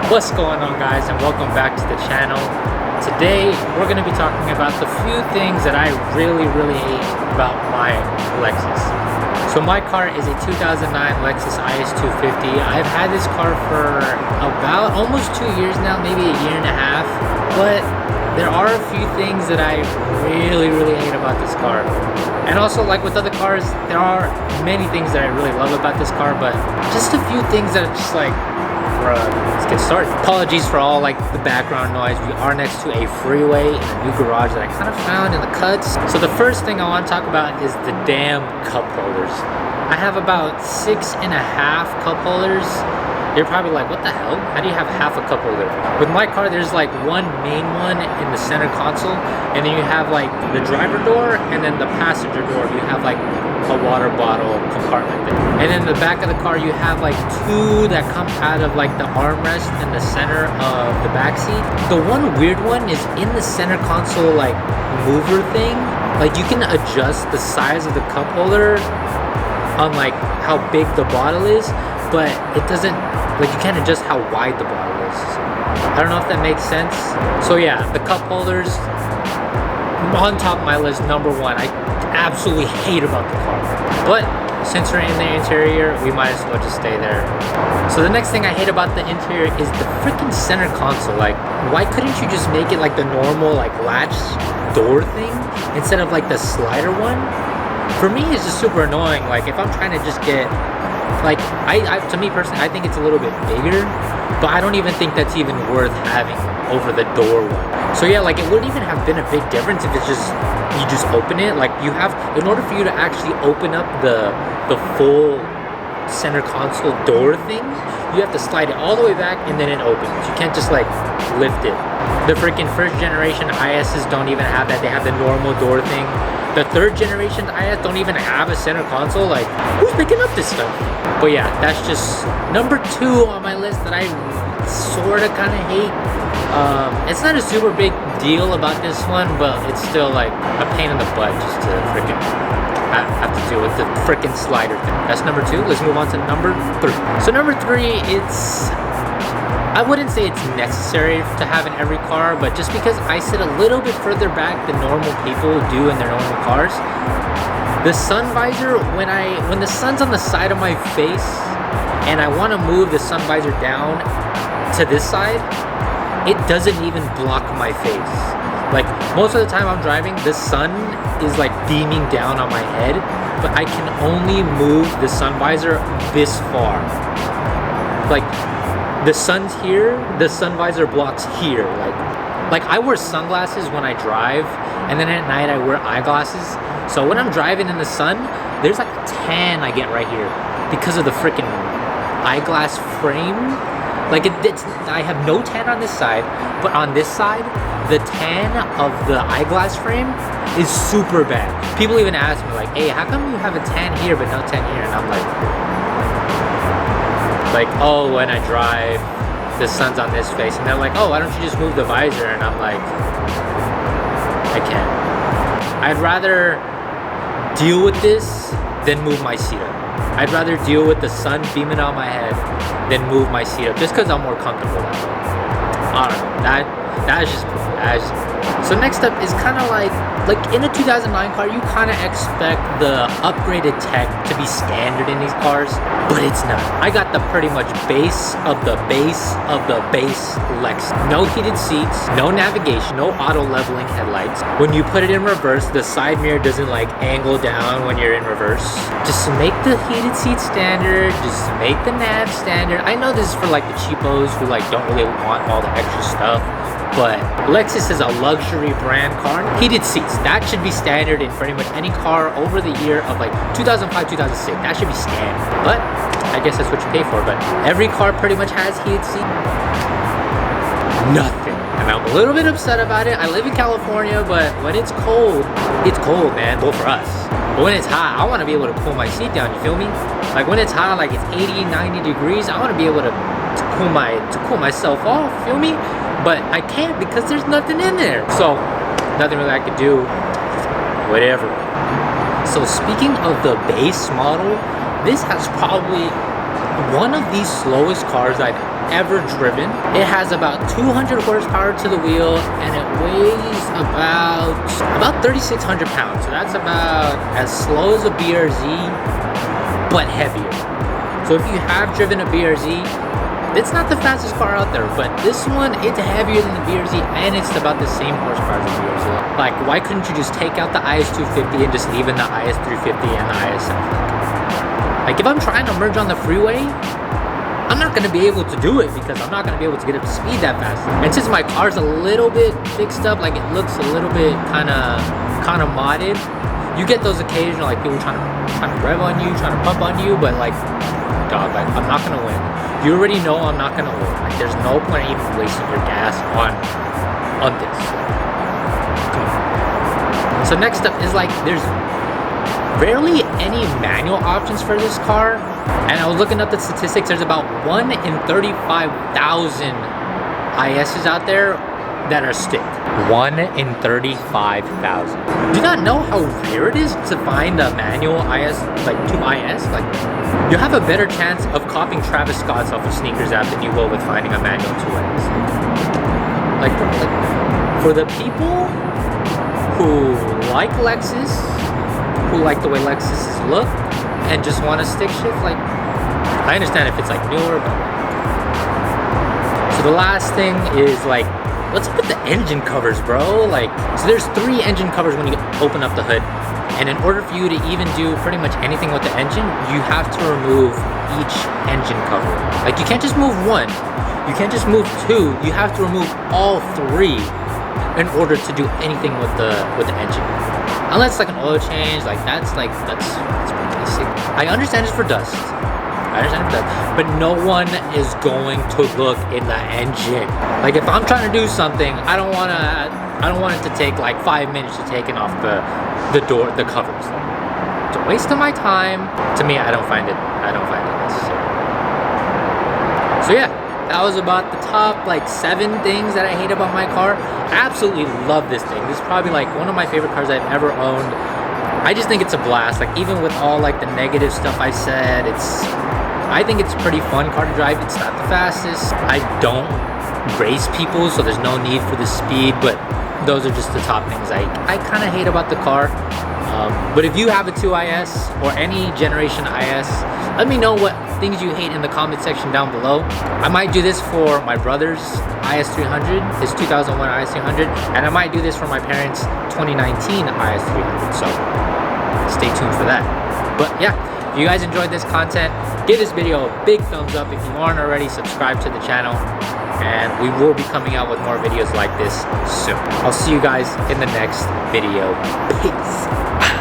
What's going on, guys, and welcome back to the channel. Today we're going to be talking about the few things that I really hate about my Lexus. So my car is a 2009 Lexus IS250. I've had this car for about almost 2 years now, maybe a year and a half, but there are a few things that I really hate about this car. And also, like with other cars, there are many things that I really love about this car, but just a few things that are just like, let's get started. Apologies for all like the background noise. We are next to a freeway in a new garage that I kind of found in the cuts. So the first thing I want to talk about is the damn cup holders. I have about 6.5 cup holders. You're probably like, what the hell? How do you have half a cup holder? With my car, there's like one main one in the center console, and then you have like the driver door, and then the passenger door, you have like a water bottle compartment. And in the back of the car, you have like two that come out of like the armrest in the center of the back seat. The one weird one is in the center console like mover thing. Like you can adjust the size of the cup holder on like how big the bottle is, but it doesn't, like you can't adjust how wide the bottle is. I don't know if that makes sense. So yeah, the cup holders, on top of my list, number one. I absolutely hate about the car. But since we're in the interior, we might as well just stay there. So the next thing I hate about the interior is the freaking center console. Like, why couldn't you just make it like the normal like latch door thing instead of like the slider one? For me, it's just super annoying. Like if I'm trying to just get, like, to me personally, I think it's a little bit bigger, but I don't even think that's even worth having over the door one. So yeah, like it wouldn't even have been a big difference if it's just, you just open it. Like you have, in order for you to actually open up the full center console door thing, you have to slide it all the way back and then it opens. You can't just like lift it. The freaking first generation ISs don't even have that. They have the normal door thing. The third generation IS don't even have a center console. Like, who's picking up this stuff? But yeah, that's just number two on my list that I sort of kind of hate. It's not a super big deal about this one, but it's still like a pain in the butt just to freaking have to deal with the freaking slider thing. That's number two. Let's move on to number three. So number three, I wouldn't say it's necessary to have in every car, but just because I sit a little bit further back than normal people do in their normal cars, the sun visor, when the sun's on the side of my face and I want to move the sun visor down to this side, it doesn't even block my face. Like most of the time I'm driving, the sun is like beaming down on my head, but I can only move the sun visor this far. Like the sun's here, the sun visor blocks here. Like I wear sunglasses when I drive, and then at night I wear eyeglasses. So when I'm driving in the sun, there's like a tan I get right here because of the freaking eyeglass frame. Like I have no tan on this side, but on this side, the tan of the eyeglass frame is super bad. People even ask me like, hey, how come you have a tan here but no tan here? And I'm like, oh, when I drive, the sun's on this face. And they're like, oh, why don't you just move the visor? And I'm like, I can't. I'd rather deal with this than move my seat up. I'd rather deal with the sun beaming on my head than move my seat up, just because I'm more comfortable that way. I don't know. That's just so next up is kind of like in a 2009 car, you kind of expect the upgraded tech to be standard in these cars, but it's not. I got the pretty much base of the base of the base Lexus. No heated seats, no navigation, no auto leveling headlights. When you put it in reverse, the side mirror doesn't like angle down when you're in reverse. Just make the heated seats standard, just make the nav standard. I know this is for like the cheapos who like don't really want all the extra stuff, but Lexus is a luxury brand car. Heated seats, that should be standard in pretty much any car over the year of like 2005, 2006. That should be standard. But I guess that's what you pay for. But every car pretty much has heated seats. Nothing. And I'm a little bit upset about it. I live in California, but when it's cold, man. Well, for us. But when it's hot, I want to be able to cool my seat down, you feel me? Like when it's hot, like it's 80, 90 degrees, I want to be able to cool myself off, feel me? But I can't because there's nothing in there. So nothing really I could do. Whatever. So speaking of the base model, this has probably one of the slowest cars I've ever driven. It has about 200 horsepower to the wheel, and it weighs about 3,600 pounds. So that's about as slow as a BRZ, but heavier. So if you have driven a BRZ, it's not the fastest car out there, but this one, it's heavier than the BRZ, and it's about the same horsepower as the BRZ. Like, why couldn't you just take out the IS250 and just leave in the IS350 and the IS750? Like, if I'm trying to merge on the freeway, I'm not going to be able to do it because I'm not going to be able to get up to speed that fast. And since my car's a little bit fixed up, like it looks a little bit kind of modded, you get those occasional like people trying to rev on you, trying to pump on you, but like, dog, like, I'm not going to win. You already know I'm not going to win. Like, there's no point in even wasting your gas on this. Come on. So next up is like, there's rarely any manual options for this car. And I was looking up the statistics, there's about 1 in 35,000 ISs out there that are stick. 1 in 35,000. Do you not know how rare it is to find a manual IS, like 2IS? Like, you'll have a better chance of copying Travis Scott's off of Sneakers app than you will with finding a manual 2IS. Like for the people who like Lexus, who like the way Lexuses look, and just want to stick shift, like, I understand if it's like newer, but so the last thing is like, let's put the engine covers, bro. Like, so there's 3 engine covers when you open up the hood, and in order for you to even do pretty much anything with the engine, you have to remove each engine cover. Like, you can't just move 1, you can't just move 2, you have to remove all 3 in order to do anything with the engine. Unless like an oil change, like that's pretty basic. I understand it's for dust. But no one is going to look in the engine. Like, if I'm trying to do something, I don't want it to take like 5 minutes to take off the covers. It's a waste of my time. To me, I don't find it necessary. So yeah, that was about the top like 7 things that I hate about my car. I absolutely love this thing. This is probably like one of my favorite cars I've ever owned. I just think it's a blast. Like, even with all like the negative stuff I said, I think it's a pretty fun car to drive. It's not the fastest. I don't race people, so there's no need for the speed, but those are just the top things I kind of hate about the car. But if you have a 2IS or any generation IS, let me know what things you hate in the comment section down below. I might do this for my brother's IS300, his 2001 IS300, and I might do this for my parents' 2019 IS300, so stay tuned for that. But yeah, if you guys enjoyed this content, give this video a big thumbs up. If you aren't already, subscribe to the channel, and we will be coming out with more videos like this soon. I'll see you guys in the next video. Peace.